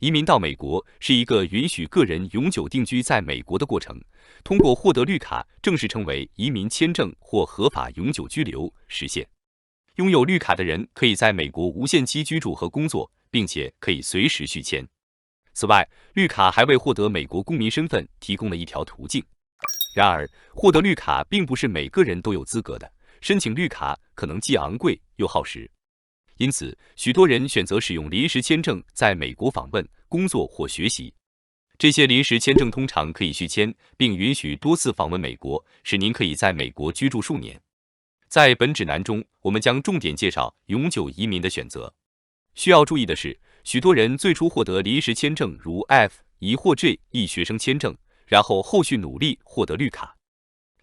移民到美国是一个允许个人永久定居在美国的过程，通过获得绿卡，正式称为移民签证或合法永久居留，实现。拥有绿卡的人可以在美国无限期居住和工作，并且可以随时续签。此外，绿卡还为获得美国公民身份提供了一条途径。然而，获得绿卡并不是每个人都有资格的，申请绿卡可能既昂贵又耗时。因此，许多人选择使用临时签证在美国访问、工作或学习。这些临时签证通常可以续签，并允许多次访问美国，使您可以在美国居住数年。在本指南中，我们将重点介绍永久移民的选择。需要注意的是，许多人最初获得临时签证，如 F1或 J1 学生签证，然后后续努力获得绿卡。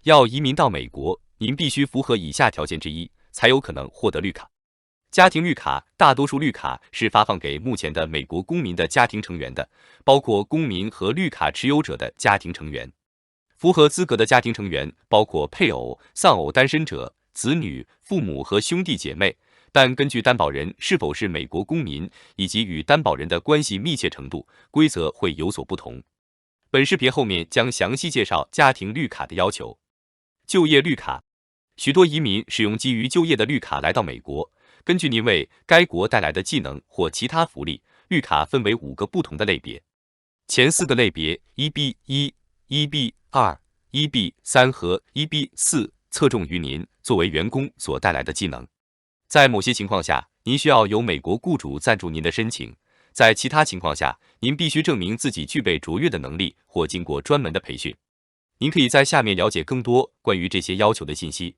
要移民到美国，您必须符合以下条件之一，才有可能获得绿卡。家庭绿卡，大多数绿卡是发放给目前的美国公民的家庭成员的，包括公民和绿卡持有者的家庭成员。符合资格的家庭成员包括配偶、丧偶单身者、子女、父母和兄弟姐妹，但根据担保人是否是美国公民以及与担保人的关系密切程度，规则会有所不同。本视频后面将详细介绍家庭绿卡的要求。就业绿卡，许多移民使用基于就业的绿卡来到美国。根据您为该国带来的技能或其他福利，绿卡分为5个不同的类别。前4个类别 EB1、EB2、EB3 和 EB4 侧重于您作为员工所带来的技能。在某些情况下，您需要由美国雇主赞助您的申请；在其他情况下，您必须证明自己具备卓越的能力或经过专门的培训。您可以在下面了解更多关于这些要求的信息。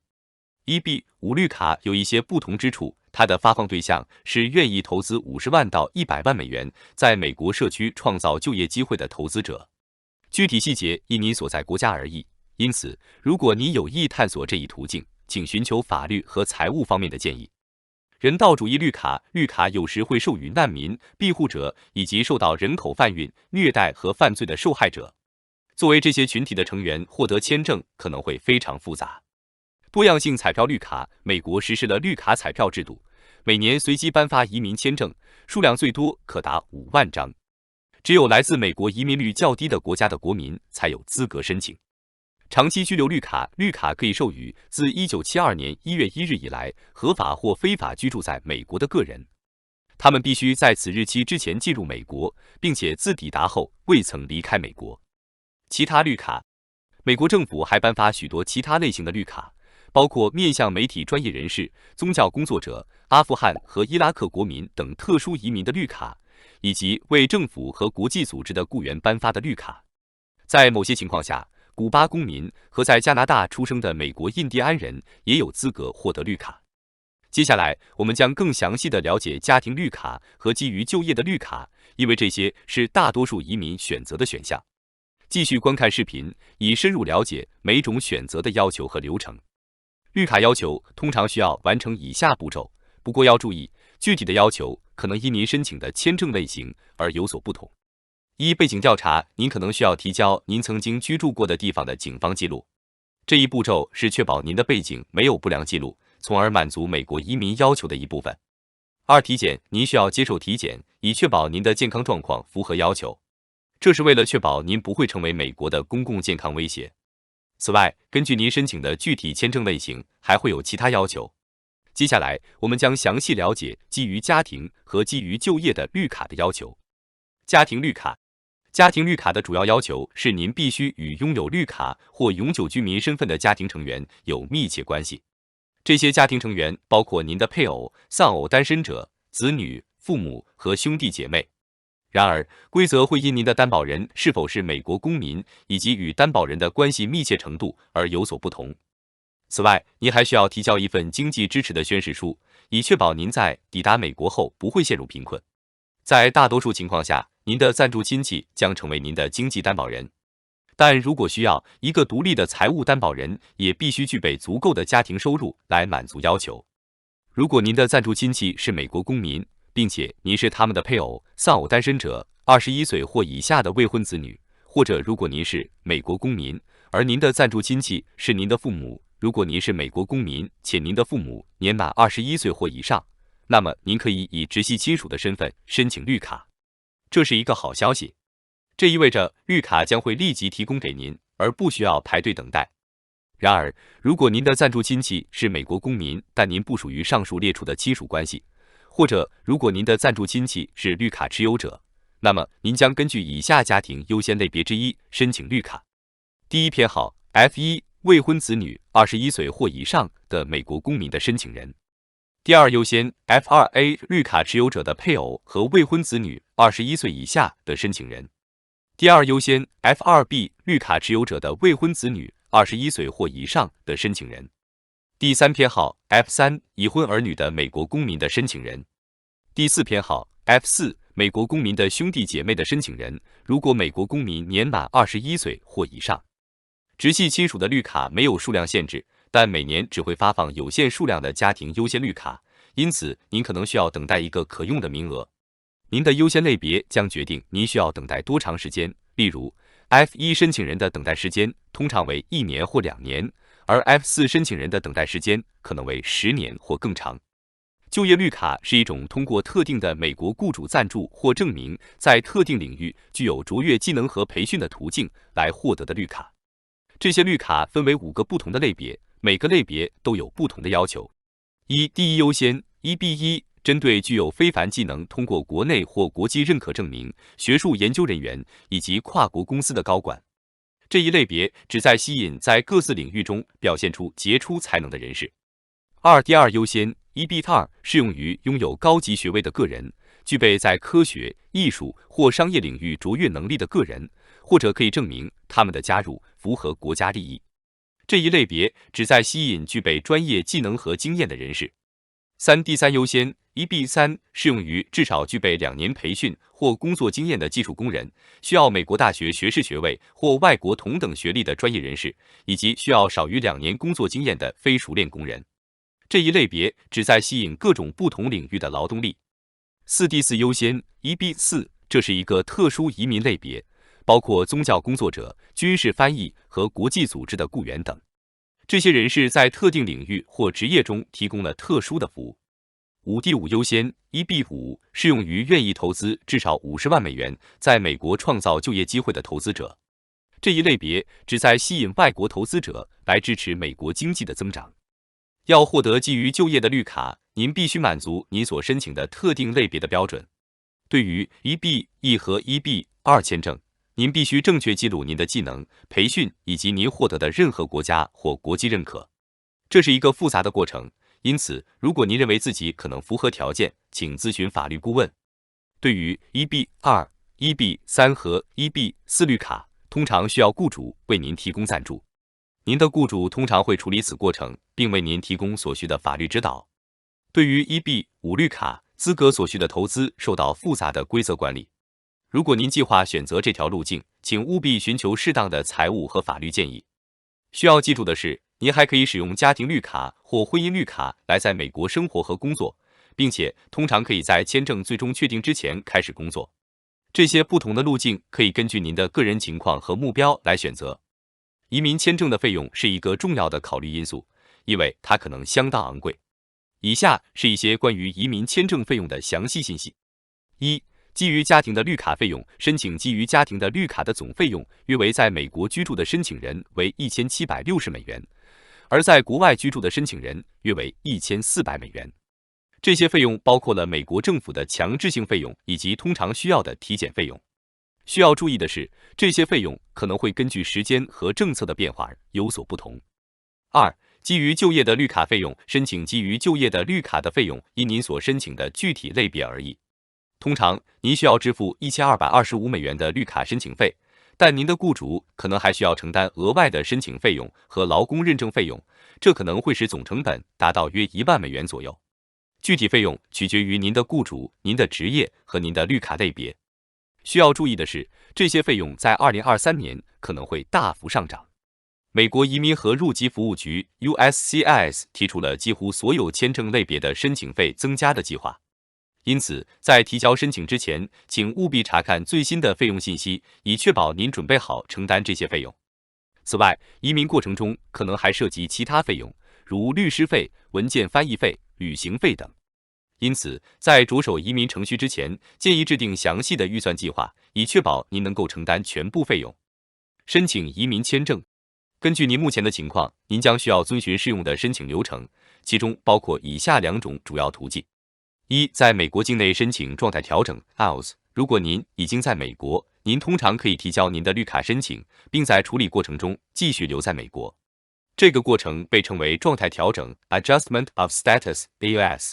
EB5 绿卡有一些不同之处，它的发放对象是愿意投资50万到100万美元，在美国社区创造就业机会的投资者。具体细节因您所在国家而异，因此，如果你有意探索这一途径，请寻求法律和财务方面的建议。人道主义绿卡，绿卡有时会授予难民、庇护者以及受到人口贩运、虐待和犯罪的受害者。作为这些群体的成员，获得签证可能会非常复杂。多样性彩票绿卡，美国实施了绿卡彩票制度，每年随机颁发移民签证，数量最多可达5万张。只有来自美国移民率较低的国家的国民才有资格申请。长期居留绿卡，绿卡可以授予自1972年1月1日以来合法或非法居住在美国的个人，他们必须在此日期之前进入美国，并且自抵达后未曾离开美国。其他绿卡，美国政府还颁发许多其他类型的绿卡，包括面向媒体专业人士、宗教工作者、阿富汗和伊拉克国民等特殊移民的绿卡，以及为政府和国际组织的雇员颁发的绿卡。在某些情况下，古巴公民和在加拿大出生的美国印第安人也有资格获得绿卡。接下来，我们将更详细的了解家庭绿卡和基于就业的绿卡，因为这些是大多数移民选择的选项。继续观看视频，以深入了解每种选择的要求和流程。绿卡要求通常需要完成以下步骤，不过要注意，具体的要求可能因您申请的签证类型而有所不同。背景调查，您可能需要提交您曾经居住过的地方的警方记录。这一步骤是确保您的背景没有不良记录，从而满足美国移民要求的一部分。2、体检，您需要接受体检，以确保您的健康状况符合要求。这是为了确保您不会成为美国的公共健康威胁。此外，根据您申请的具体签证类型，还会有其他要求。接下来，我们将详细了解基于家庭和基于就业的绿卡的要求。家庭绿卡，家庭绿卡的主要要求是您必须与拥有绿卡或永久居民身份的家庭成员有密切关系。这些家庭成员包括您的配偶、丧偶单身者、子女、父母和兄弟姐妹。然而，规则会因您的担保人是否是美国公民以及与担保人的关系密切程度而有所不同。此外，您还需要提交一份经济支持的宣誓书，以确保您在抵达美国后不会陷入贫困。在大多数情况下，您的赞助亲戚将成为您的经济担保人，但如果需要，一个独立的财务担保人也必须具备足够的家庭收入来满足要求。如果您的赞助亲戚是美国公民，并且您是他们的配偶、丧偶单身者、21岁或以下的未婚子女，或者如果您是美国公民，而您的赞助亲戚是您的父母，如果您是美国公民且您的父母年满21岁或以上，那么您可以以直系亲属的身份申请绿卡。这是一个好消息，这意味着绿卡将会立即提供给您，而不需要排队等待。然而，如果您的暂住亲戚是美国公民，但您不属于上述列出的亲属关系，或者如果您的暂住亲戚是绿卡持有者，那么您将根据以下家庭优先类别之一申请绿卡。第一编号 F1 未婚子女21岁或以上的美国公民的申请人。第二优先 F2A 绿卡持有者的配偶和未婚子女21岁以下的申请人。第二优先 F2B 绿卡持有者的未婚子女21岁或以上的申请人。第三编号 F3 已婚儿女的美国公民的申请人。第四编号 F4 美国公民的兄弟姐妹的申请人，如果美国公民年满21岁或以上。直系亲属的绿卡没有数量限制，但每年只会发放有限数量的家庭优先绿卡，因此您可能需要等待一个可用的名额。您的优先类别将决定您需要等待多长时间，例如 F1 申请人的等待时间通常为1年或2年，而 F4 申请人的等待时间可能为10年或更长。就业绿卡是一种通过特定的美国雇主赞助或证明在特定领域具有卓越技能和培训的途径来获得的绿卡。这些绿卡分为5个不同的类别，每个类别都有不同的要求。第一优先 1B1 针对具有非凡技能、通过国内或国际认可证明、学术研究人员以及跨国公司的高管。这一类别旨在吸引在各自领域中表现出杰出才能的人士。第二优先 1B2 适用于拥有高级学位的个人，具备在科学、艺术或商业领域卓越能力的个人，或者可以证明他们的加入符合国家利益。这一类别旨在吸引具备专业技能和经验的人士。第三优先 1B3 适用于至少具备2年培训或工作经验的技术工人，需要美国大学学士学位或外国同等学历的专业人士，以及需要少于2年工作经验的非熟练工人。这一类别旨在吸引各种不同领域的劳动力。第四优先 1B4 这是一个特殊移民类别，包括宗教工作者、军事翻译和国际组织的雇员等。这些人士在特定领域或职业中提供了特殊的服务。第五优先 1B5 适用于愿意投资至少50万美元在美国创造就业机会的投资者。这一类别旨在吸引外国投资者来支持美国经济的增长。要获得基于就业的绿卡，您必须满足您所申请的特定类别的标准。对于 1B1 和 1B2 签证，您必须正确记录您的技能、培训以及您获得的任何国家或国际认可。这是一个复杂的过程，因此如果您认为自己可能符合条件，请咨询法律顾问。对于 1B2、1B3 和 1B4 绿卡，通常需要雇主为您提供赞助。您的雇主通常会处理此过程，并为您提供所需的法律指导。对于 1B5 绿卡，资格所需的投资受到复杂的规则管理。如果您计划选择这条路径，请务必寻求适当的财务和法律建议。需要记住的是，您还可以使用家庭绿卡或婚姻绿卡来在美国生活和工作，并且通常可以在签证最终确定之前开始工作。这些不同的路径可以根据您的个人情况和目标来选择。移民签证的费用是一个重要的考虑因素，因为它可能相当昂贵。以下是一些关于移民签证费用的详细信息。基于家庭的绿卡费用，申请基于家庭的绿卡的总费用约为在美国居住的申请人为1760美元，而在国外居住的申请人约为1400美元。这些费用包括了美国政府的强制性费用以及通常需要的体检费用。需要注意的是，这些费用可能会根据时间和政策的变化有所不同。基于就业的绿卡费用，申请基于就业的绿卡的费用因您所申请的具体类别而异。通常，您需要支付1225美元的绿卡申请费，但您的雇主可能还需要承担额外的申请费用和劳工认证费用，这可能会使总成本达到约1万美元左右。具体费用取决于您的雇主、您的职业和您的绿卡类别。需要注意的是，这些费用在2023年可能会大幅上涨。美国移民和入籍服务局 USCIS 提出了几乎所有签证类别的申请费增加的计划。因此，在提交申请之前，请务必查看最新的费用信息，以确保您准备好承担这些费用。此外，移民过程中可能还涉及其他费用，如律师费、文件翻译费、旅行费等。因此，在着手移民程序之前，建议制定详细的预算计划，以确保您能够承担全部费用。申请移民签证，根据您目前的情况，您将需要遵循适用的申请流程，其中包括以下2种主要途径：一，在美国境内申请状态调整 （ILS）。如果您已经在美国，您通常可以提交您的绿卡申请，并在处理过程中继续留在美国。这个过程被称为状态调整 （Adjustment of Status，AOS）。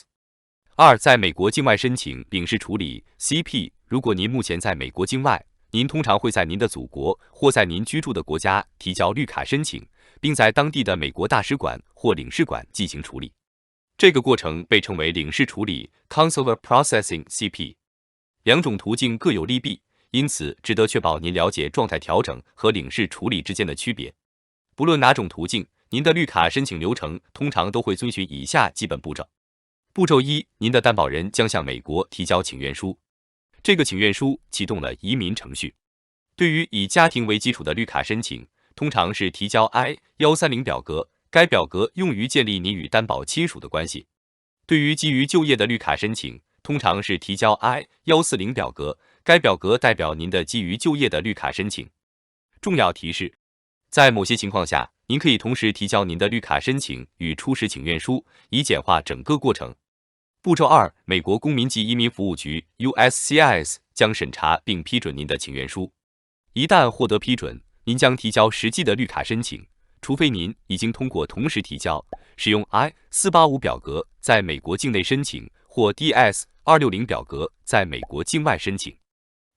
2，在美国境外申请领事处理 （CP）。如果您目前在美国境外，您通常会在您的祖国或在您居住的国家提交绿卡申请，并在当地的美国大使馆或领事馆进行处理。这个过程被称为领事处理 （Consular Processing，CP）。2种途径各有利弊，因此值得确保您了解状态调整和领事处理之间的区别。不论哪种途径，您的绿卡申请流程通常都会遵循以下基本步骤。步骤1，您的担保人将向美国提交请愿书。这个请愿书启动了移民程序。对于以家庭为基础的绿卡申请，通常是提交 I-130 表格，该表格用于建立您与担保亲属的关系。对于基于就业的绿卡申请，通常是提交 I-140 表格，该表格代表您的基于就业的绿卡申请。重要提示：在某些情况下，您可以同时提交您的绿卡申请与初始请愿书，以简化整个过程。步骤2，美国公民及移民服务局 USCIS 将审查并批准您的请愿书。一旦获得批准，您将提交实际的绿卡申请，除非您已经通过同时提交、使用 I-485 表格在美国境内申请或 DS-260 表格在美国境外申请。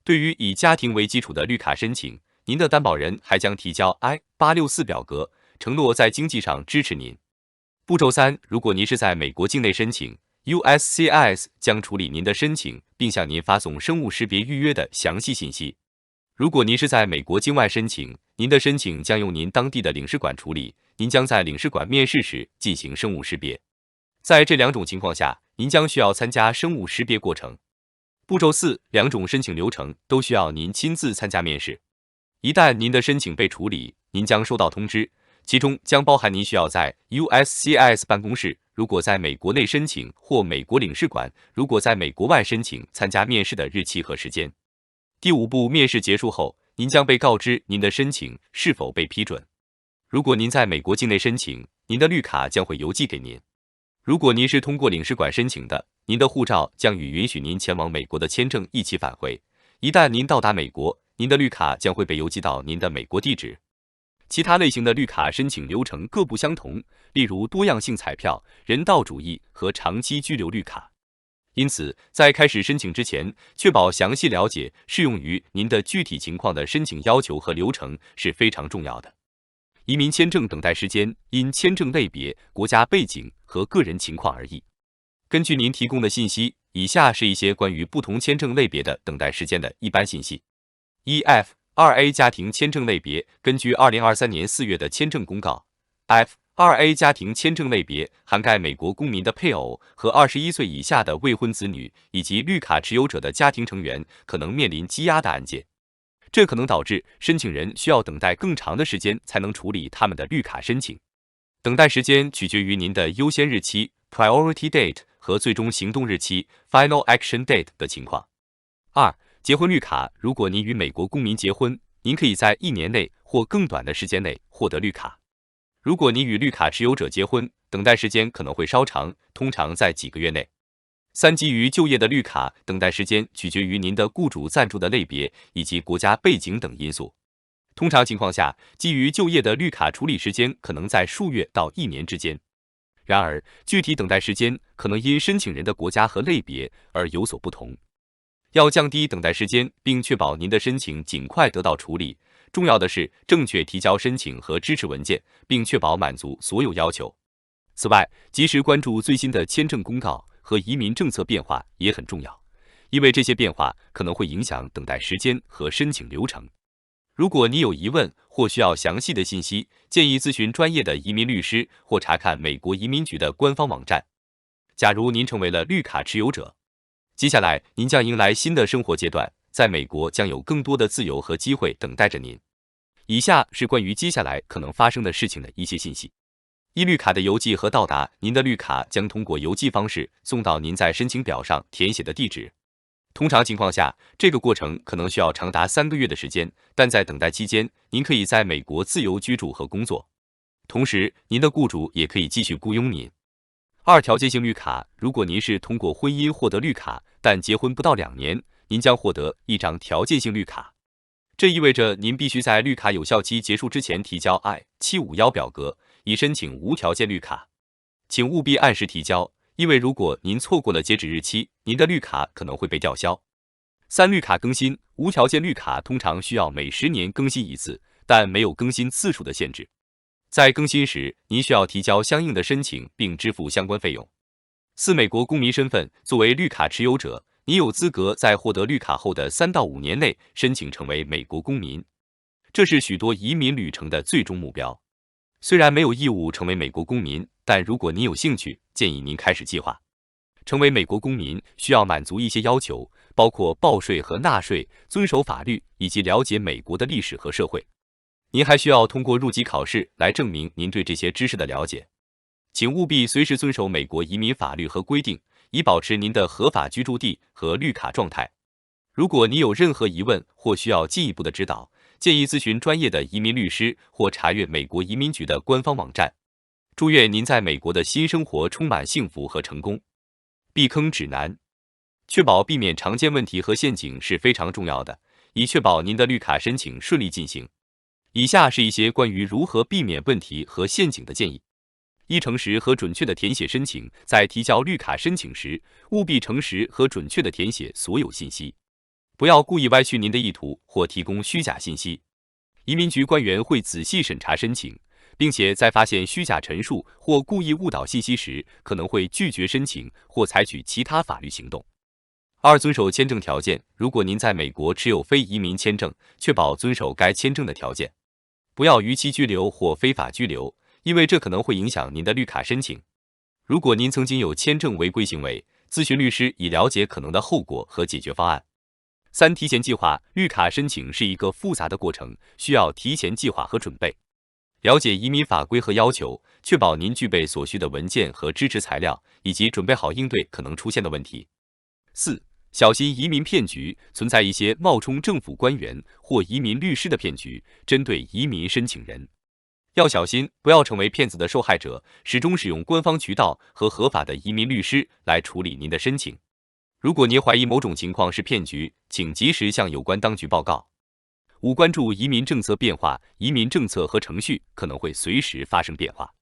对于以家庭为基础的绿卡申请，您的担保人还将提交 I-864 表格，承诺在经济上支持您。步骤3，如果您是在美国境内申请， USCIS 将处理您的申请，并向您发送生物识别预约的详细信息。如果您是在美国境外申请，您的申请将用您当地的领事馆处理，您将在领事馆面试时进行生物识别。在这2种情况下，您将需要参加生物识别过程。步骤4，两种申请流程都需要您亲自参加面试。一旦您的申请被处理，您将收到通知，其中将包含您需要在 USCIS 办公室，如果在美国内申请，或美国领事馆，如果在美国外申请参加面试的日期和时间。第5步，面试结束后，您将被告知您的申请是否被批准。如果您在美国境内申请，您的绿卡将会邮寄给您。如果您是通过领事馆申请的，您的护照将与允许您前往美国的签证一起返回。一旦您到达美国，您的绿卡将会被邮寄到您的美国地址。其他类型的绿卡申请流程各不相同，例如多样性彩票、人道主义和长期居留绿卡。因此，在开始申请之前，确保详细了解适用于您的具体情况的申请要求和流程是非常重要的。移民签证等待时间因签证类别、国家背景和个人情况而异。根据您提供的信息，以下是一些关于不同签证类别的等待时间的一般信息。F2A 家庭签证类别，根据2023年4月的签证公告 ，F2A 家庭签证类别涵盖美国公民的配偶和21岁以下的未婚子女，以及绿卡持有者的家庭成员可能面临积压的案件。这可能导致申请人需要等待更长的时间才能处理他们的绿卡申请。等待时间取决于您的优先日期 （Priority Date） 和最终行动日期 （Final Action Date） 的情况。2、结婚绿卡，如果您与美国公民结婚，您可以在1年内或更短的时间内获得绿卡。如果您与绿卡持有者结婚，等待时间可能会稍长，通常在几个月内。3、基于就业的绿卡，等待时间取决于您的雇主赞助的类别以及国家背景等因素。通常情况下，基于就业的绿卡处理时间可能在数月到1年之间。然而，具体等待时间可能因申请人的国家和类别而有所不同。要降低等待时间，并确保您的申请尽快得到处理，重要的是正确提交申请和支持文件，并确保满足所有要求。此外，及时关注最新的签证公告和移民政策变化也很重要，因为这些变化可能会影响等待时间和申请流程。如果你有疑问或需要详细的信息，建议咨询专业的移民律师或查看美国移民局的官方网站。假如您成为了绿卡持有者，接下来您将迎来新的生活阶段，在美国将有更多的自由和机会等待着您。以下是关于接下来可能发生的事情的一些信息。一、绿卡的邮寄和到达，您的绿卡将通过邮寄方式送到您在申请表上填写的地址。通常情况下，这个过程可能需要长达3个月的时间，但在等待期间，您可以在美国自由居住和工作，同时您的雇主也可以继续雇佣您。二、条件性绿卡，如果您是通过婚姻获得绿卡，但结婚不到2年，您将获得一张条件性绿卡。这意味着您必须在绿卡有效期结束之前提交 I-751表格，以申请无条件绿卡。请务必按时提交，因为如果您错过了截止日期，您的绿卡可能会被吊销。三、绿卡更新，无条件绿卡通常需要每10年更新一次，但没有更新次数的限制。在更新时，您需要提交相应的申请并支付相关费用。四、美国公民身份，作为绿卡持有者，你有资格在获得绿卡后的3到5年内申请成为美国公民，这是许多移民旅程的最终目标。虽然没有义务成为美国公民，但如果您有兴趣，建议您开始计划。成为美国公民需要满足一些要求，包括报税和纳税、遵守法律以及了解美国的历史和社会。您还需要通过入籍考试来证明您对这些知识的了解。请务必随时遵守美国移民法律和规定，以保持您的合法居住地和绿卡状态。如果你有任何疑问或需要进一步的指导，建议咨询专业的移民律师或查阅美国移民局的官方网站。祝愿您在美国的新生活充满幸福和成功。避坑指南：确保避免常见问题和陷阱是非常重要的，以确保您的绿卡申请顺利进行。以下是一些关于如何避免问题和陷阱的建议：一、诚实和准确的填写申请。在提交绿卡申请时，务必诚实和准确的填写所有信息，不要故意歪曲您的意图或提供虚假信息。移民局官员会仔细审查申请，并且在发现虚假陈述或故意误导信息时，可能会拒绝申请或采取其他法律行动。二、遵守签证条件。如果您在美国持有非移民签证，确保遵守该签证的条件，不要逾期居留或非法居留，因为这可能会影响您的绿卡申请。如果您曾经有签证违规行为，咨询律师以了解可能的后果和解决方案。三、提前计划。绿卡申请是一个复杂的过程，需要提前计划和准备。了解移民法规和要求，确保您具备所需的文件和支持材料，以及准备好应对可能出现的问题。四、小心移民骗局。存在一些冒充政府官员或移民律师的骗局，针对移民申请人。要小心，不要成为骗子的受害者，始终使用官方渠道和合法的移民律师来处理您的申请。如果您怀疑某种情况是骗局，请及时向有关当局报告。五、关注移民政策变化。移民政策和程序可能会随时发生变化，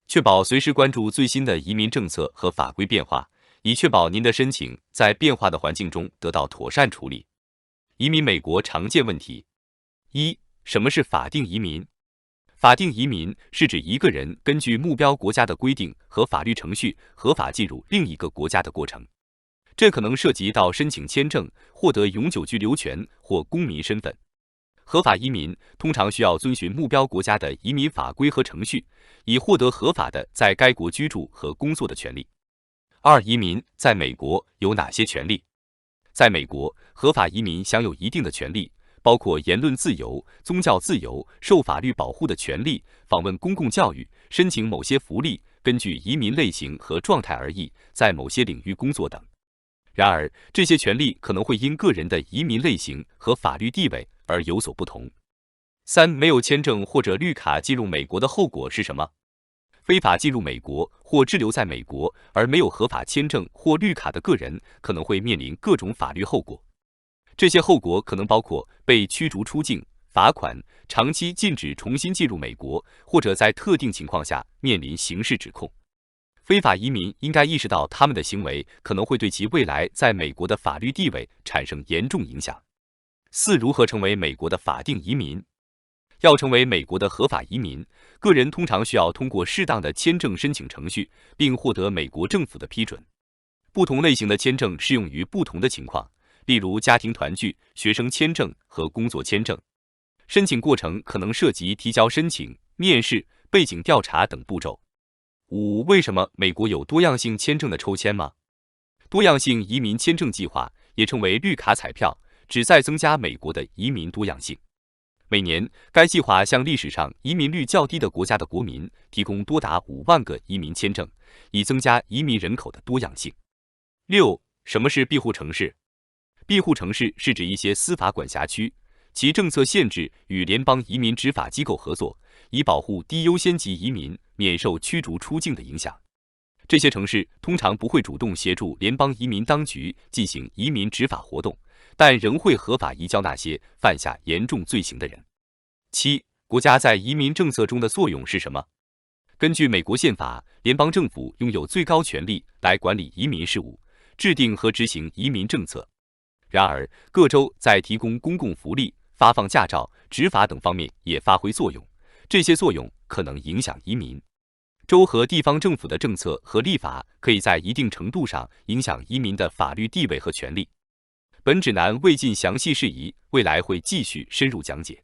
确保随时关注最新的移民政策和法规变化，以确保您的申请在变化的环境中得到妥善处理。移民美国常见问题。一、什么是法定移民？法定移民是指一个人根据目标国家的规定和法律程序合法进入另一个国家的过程。这可能涉及到申请签证、获得永久居留权或公民身份。合法移民通常需要遵循目标国家的移民法规和程序，以获得合法的在该国居住和工作的权利。二、移民在美国有哪些权利？在美国，合法移民享有一定的权利，包括言论自由、宗教自由、受法律保护的权利、访问公共教育、申请某些福利，根据移民类型和状态而异，在某些领域工作等。然而，这些权利可能会因个人的移民类型和法律地位而有所不同。三、没有签证或者绿卡进入美国的后果是什么？非法进入美国或滞留在美国而没有合法签证或绿卡的个人，可能会面临各种法律后果。这些后果可能包括被驱逐出境、罚款、长期禁止重新进入美国，或者在特定情况下面临刑事指控。非法移民应该意识到他们的行为可能会对其未来在美国的法律地位产生严重影响。四、如何成为美国的法定移民？要成为美国的合法移民，个人通常需要通过适当的签证申请程序，并获得美国政府的批准。不同类型的签证适用于不同的情况，例如家庭团聚、学生签证和工作签证。申请过程可能涉及提交申请、面试、背景调查等步骤。五、为什么美国有多样性签证的抽签吗？多样性移民签证计划也称为绿卡彩票，旨在增加美国的移民多样性。每年，该计划向历史上移民率较低的国家的国民提供多达5万个移民签证，以增加移民人口的多样性。6. 什么是庇护城市？庇护城市是指一些司法管辖区，其政策限制与联邦移民执法机构合作，以保护低优先级移民免受驱逐出境的影响。这些城市通常不会主动协助联邦移民当局进行移民执法活动，但仍会合法移交那些犯下严重罪行的人。7. 国家在移民政策中的作用是什么？根据美国宪法，联邦政府拥有最高权力来管理移民事务，制定和执行移民政策。然而，各州在提供公共福利、发放驾照、执法等方面也发挥作用，这些作用可能影响移民。州和地方政府的政策和立法可以在一定程度上影响移民的法律地位和权利。本指南未尽详细事宜，未来会继续深入讲解。